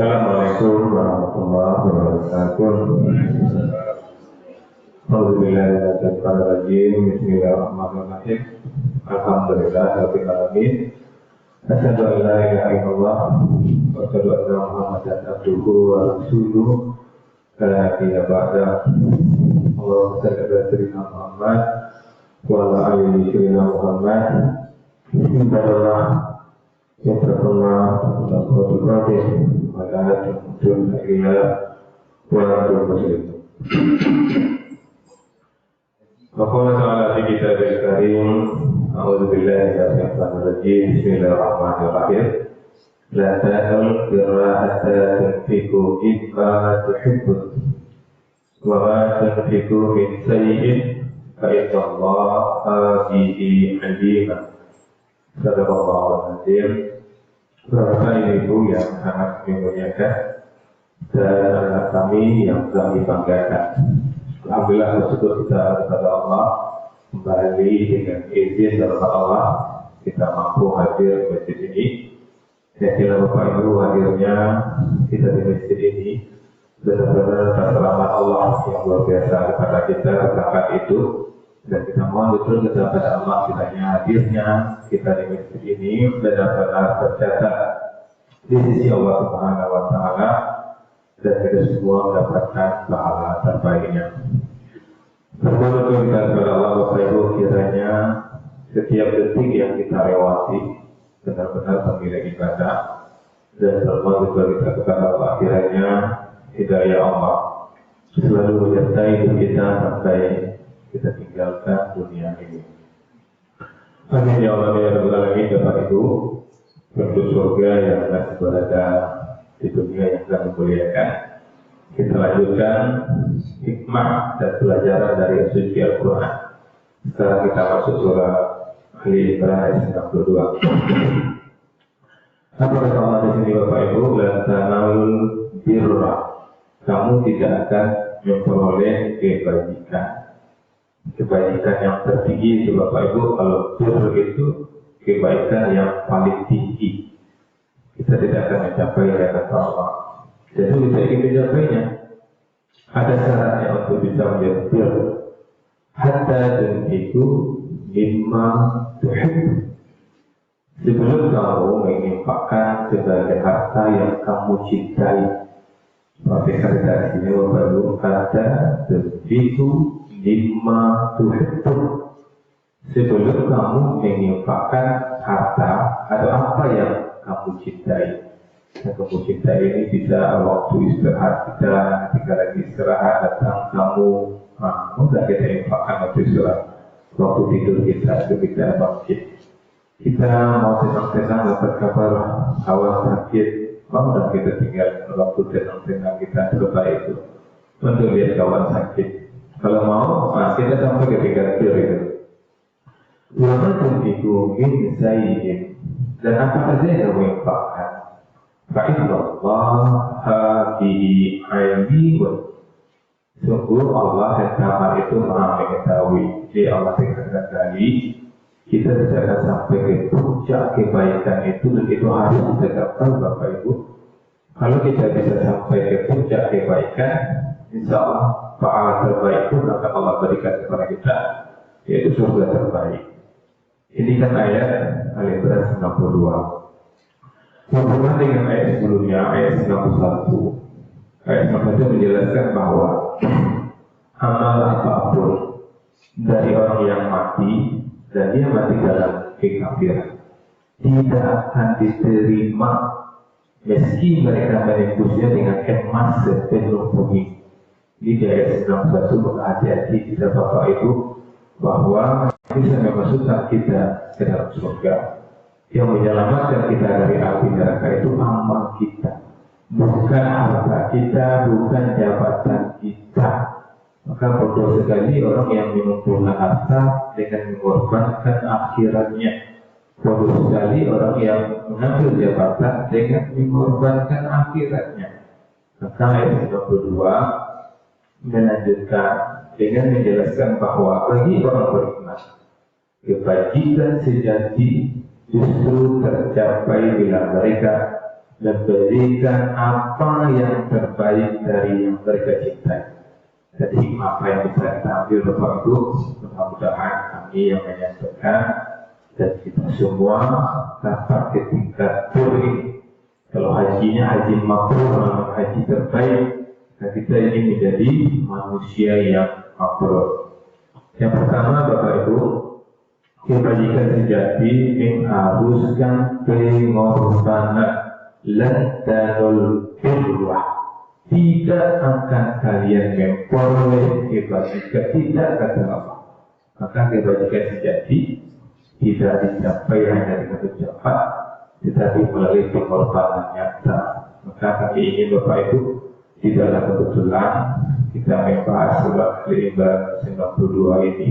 Assalamualaikum warahmatullahi wabarakatuh. Alhamdulillahirrahmanirrahim. Bismillahirrahmanirrahim. Alhamdulillahirabbil alamin. Asyhadu an la ilaha illallah wa asyhadu anna Muhammadan abduhu wa rasuluh. La ilaha ba'da. Allahumma shalli ala sayyidina Muhammad wa ala ali sayyidina Muhammad. Bismillah. Ya Allah, Waqala ta'ala fi kitabil karim, a'udzu billahi minasyaitonir rajim. Bismillahirrahmanirrahim. La ta'al birra hatta tunfiqu mimma tuhibbun wa ma tunfiqu min sayyi'in fa innallaha bihi alim. Sadaqallahul azim. Bapak Ibu yang sangat dimuliakan dan anak kami yang kami banggakan, alhamdulillah bersyukur kita kepada Allah, kembali dengan izin dari Allah kita mampu hadir di masjid ini. Saya kira Bapak Ibu hadirnya kita di masjid ini benar-benar rahmat Allah yang luar biasa kepada kita berkat itu, dan kita mohon betul kepada Allah kiranya hadirnya kita di masjid ini benar-benar tercatat di sisi Allah Subhanahu wa Ta'ala, dan kita semua mendapatkan pahala terbaiknya. Terima kita kepada Allah Bapak Ibu, kiranya setiap detik yang kita lewati benar-benar pemilik ibadah, dan terima kita kepada Allah kiranya hidayah Allah selalu menyertai hidup kita sampai kita tinggalkan dunia ini. Amin ya Allah ya Rabbal Alamin. Bapak Ibu, penduduk surga yang masih berada di dunia yang sangat muliakan, kita lanjutkan hikmah dan pelajaran dari suci Al-Quran. Sekarang kita masuk surah Ali Imran ayat 92. Apa kata Allah di sini Bapak Ibu? Lan tanalul birra, kamu tidak akan memperoleh kebaikan yang tertinggi itu Bapak Ibu. Kalau bir itu kebaikan yang paling tinggi, kita tidak akan mencapai kata Allah. Jadi kita ingin mencapainya, ada syaratnya untuk bisa menjadi bir. Hatta dan itu mimma tuhib, sebelum kamu menginfakkan sebagai harta yang kamu cintai. Seperti kata ini Bapak Ibu, hatta dan itu mimma tuhib, sebelum kamu menginfakkan harta atau apa yang kamu cintai. Yang kamu cintai ini bisa waktu istirahat kita, ketika lagi istirahat datang kamu, mudah kita infakkan waktu istirahat. Waktu tidur kita bangkit, kita mau tenang-tenang dapat kabar awal sakit, mudah kita tinggal waktu tenang-tenang kita terbaik itu untuk lihat kawan sakit. Kalau mau, kita sampai ketika tidur itu. Walaupun itu min sayyin, dan apa saja yang kamu infakkan, fa'innallaha bihi alimun, sungguh Allah yang Maha itu Maha mengetahui. Jadi Allah tegaskan tadi, kita tidak akan sampai ke puncak kebaikan itu, dan itu harus kita capai Bapak Ibu. Kalau kita bisa sampai ke puncak kebaikan, insya Allah pahala terbaik pun akan Allah berikan kepada kita, yaitu surga terbaik. Ini kan ayat Al-Imran 92. Berhubungan dengan ayat sebelumnya, ayat 91. Ayat 91 menjelaskan bahwa amal apapun dari orang yang mati dan dia mati dalam kekafiran tidak akan diterima meski mereka menembusnya dengan emas sepenuh bumi. Di ayat 91 hati-hati kita Bapak Ibu, bahwa bisa memasukkan kita ke dalam surga. Yang menyelamatkan kita dari api neraka itu amal kita, bukan harta kita, bukan jabatan kita. Maka bodoh sekali orang yang mengumpulkan harta dengan mengorbankan akhiratnya. Bodoh sekali orang yang mengambil jabatan dengan mengorbankan akhiratnya. Maka ayat 92 melanjutkan dengan menjelaskan bahwa bagi orang beriman, kebajikan sejati justru tercapai bila mereka dan berikan apa yang terbaik dari yang mereka cintai. Jadi apa yang bisa kita ambil Bapak Ibu, mudah-mudahan kami yang menyampaikan dan kita semua dapat ketika ini. Kalau hajinya haji mabrur, haji terbaik, dan kita ingin menjadi manusia yang mabrur. Yang pertama Bapak Ibu, kebajikan sejati mengharuskan pengorbanan, lantanul birrah. Tidak akan kalian memperoleh kebajikan, tidak kata Allah. Maka kebajikan sejati tidak dicapai hanya dengan ucapan, tetapi melalui pengorbanan nyata. Maka kami ingin Bapak Ibu, tidaklah kebetulan kita membahas surat Al-Imran 92 ini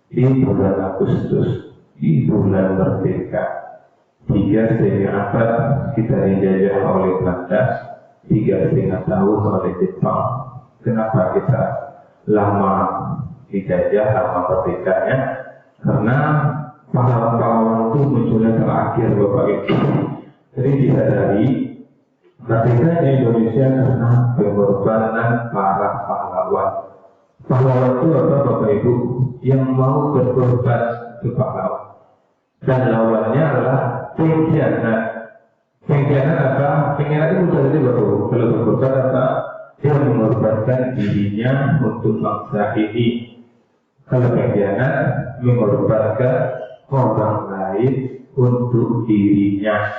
di bulan Agustus, di bulan Merdeka. 3,5 abad kita dijajah oleh Belanda, 3,5 tahun oleh Jepang. Kenapa kita lama dijajah, lama merdekanya? Karena pahlawan-pahlawan itu munculnya terakhir Bapak Ibu. Jadi disadari merdeka Indonesia karena pengorbanan para pahlawan. Pahlawan itu apa Bapak Ibu? Yang mau berkorban ke pahlawan. Dan lawannya adalah pengkhianat. Pengkhianat apa? Pengkhianat itu mudah saja Bapak Ibu. Kalau berkorban apa? Dia mengorbankan dirinya untuk bangsa ini. Kalau pengkhianat mengorbankan orang lain untuk dirinya.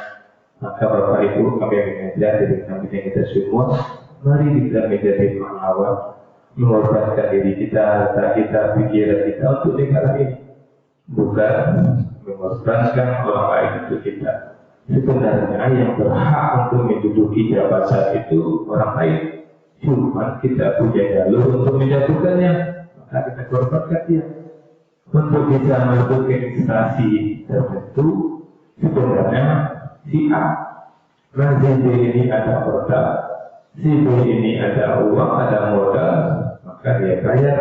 Maka Bapak Ibu, kami yang mengajar dari kami kita semua, mari kita menjadi pahlawan, mengorbankan diri kita, kita, pikiran kita untuk negara ini, bukan mengorbankan orang lain untuk kita. Sebenarnya yang berhak untuk menduduki jabatan itu orang lain, cuma kita punya jalur untuk menjatuhkannya, maka kita korbankan dia. Untuk bisa masuk ke instansi tertentu, sebenarnya si A, nah si B ini ada modal, si B ini ada uang, ada modal, maka dia bayar,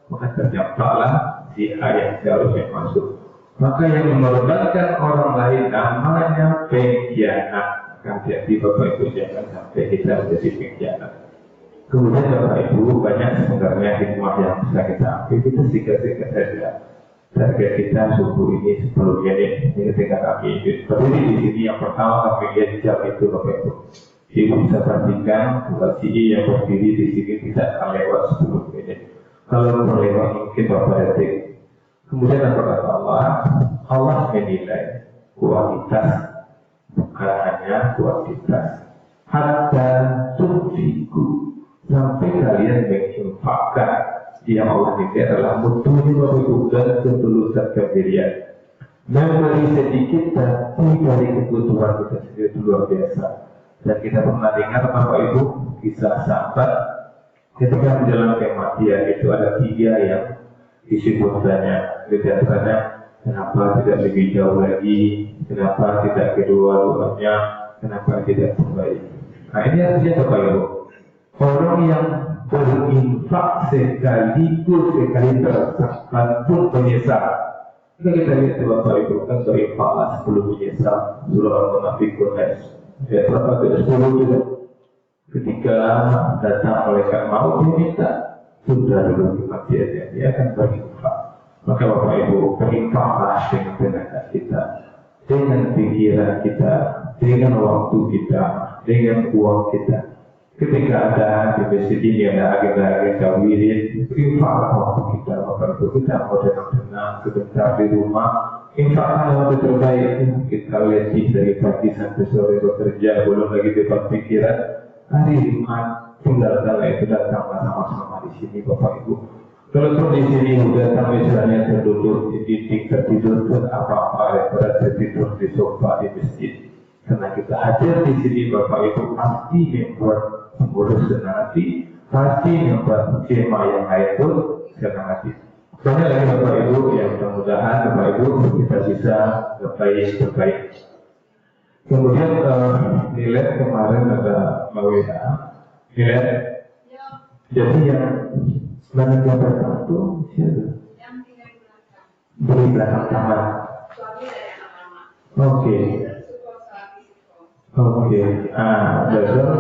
maka terdampaklah si A yang seharusnya masuk. Maka yang mengorbankan orang lain namanya pengkhianat. Hati-hati Bapak Ibu, jangan sampai kita menjadi pengkhianat. Kemudian Bapak Ibu, banyak sebenarnya hikmah yang bisa kita ambil. Kita singkat-singkat saja. Target kita subuh ini 10 menit. Ini ketika kami berdiri di sini, yang pertama kami lihat jam itu Bapak Ibu. Ibu bisa perhatikan durasi yang berdiri di sini tidak akan lewat 10 menit. Kalau terlewat mungkin beberapa detik. Kemudian apa kata Allah? Allah menilai kualitas, bukan hanya kuantitas. Hatta tunfiku, sampai kalian menginfakkan. Yang Allah ini adalah mutunya Bapak dan ketulusan kebirian. Memberi sedikit tapi dari kebutuhan kita sendiri itu luar biasa. Dan kita pernah dengar Bapak Ibu kisah sahabat ketika menjelang kematian itu ada 3 yang disebutkannya. Biasanya kenapa tidak lebih jauh lagi, kenapa tidak kedua-duanya, kenapa tidak terbaik. Nah ini artinya Bapak Ibu, orang yang berinfak sekali terasakan pun menyesal. Jika kita lihat Bapak Ibu kan berinfaklah 10 menyesal, surah Al-Munafiqun ayat berapa itu 10 juga. Ketika datang malaikat maut dia minta, sudah dulu mati aja, dia akan berinfak. Maka Bapak Ibu, berinfaklah dengan tenaga kita, dengan pikiran kita, dengan waktu kita, dengan uang kita. Ketika ada di masjid ini ada agenda-agenda wirid, infaklah waktu kita, Bapak Ibu, kita mau tenang-tenang sebentar di rumah, infaklah waktu terbaik. Kita letih dari pagi sampai sore bekerja, belum lagi depan pikiran. Hari Jumat tinggalkanlah itu, datanglah sama-sama di sini Bapak Ibu. Kalau di sini datang misalnya terduduk di tingkat tidur pun apa-apa, daripada tertidur di sofa di masjid. Karena kita hadir di sini Bapak Ibu pasti membuat mengurus senang hati, pasti membuat skema yang lain pun senang hati. Banyak lagi Bapak Ibu yang mudah-mudahan Bapak Ibu kita bisa terbaik. Kemudian nilai kemarin ada WA nilai. Jadi yang mana yang tertentu siapa? Yang tinggal di belakang. Di belakang kamar. Suami dari lama. Oke. Oke, betul.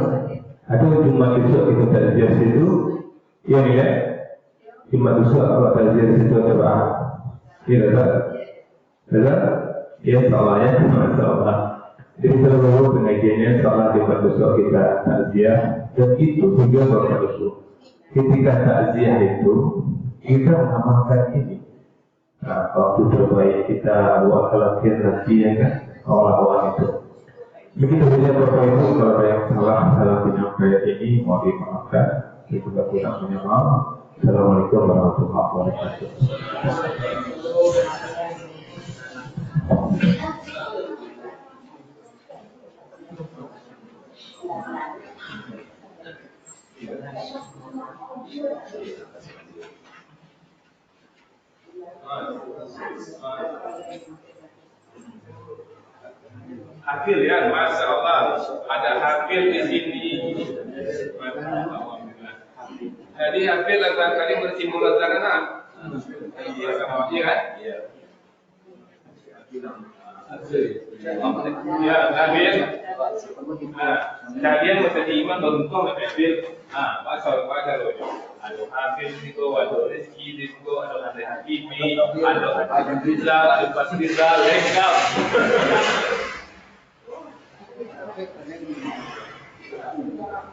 Atau Jumat besok kita takziah situ, iya nih ya. Jumat besok apa takziah situ coba? Iya tak? Betul? Ya, insyaallah ya, insyaallah. Jadi seluruh pengajiannya insyaallah Jumat besok kita takziah dan itu juga Bapak Ibu. Ketika takziah itu kita mengamalkan ini. Nah, waktu terbaik kita buat latihan nanti ya kan, awal-awal itu. Begitu saja Bapak Ibu, kalau ada yang salah dalam penyampaian ini mohon dimaafkan. Kita juga kurang punya maaf. Assalamualaikum warahmatullahi wabarakatuh. Hafil ya, Masya Allah, ada hafil di sini. Jadi hafil barangkali bertimbul anak. Iya kan? Iya. Ya, hafil. Kalian masa diiman beruntung hafil. Pasal loh. Ada hafil itu, ada rezeki itu, ada Habibie, ada Rizal, ada Pas Rizal, lengkap.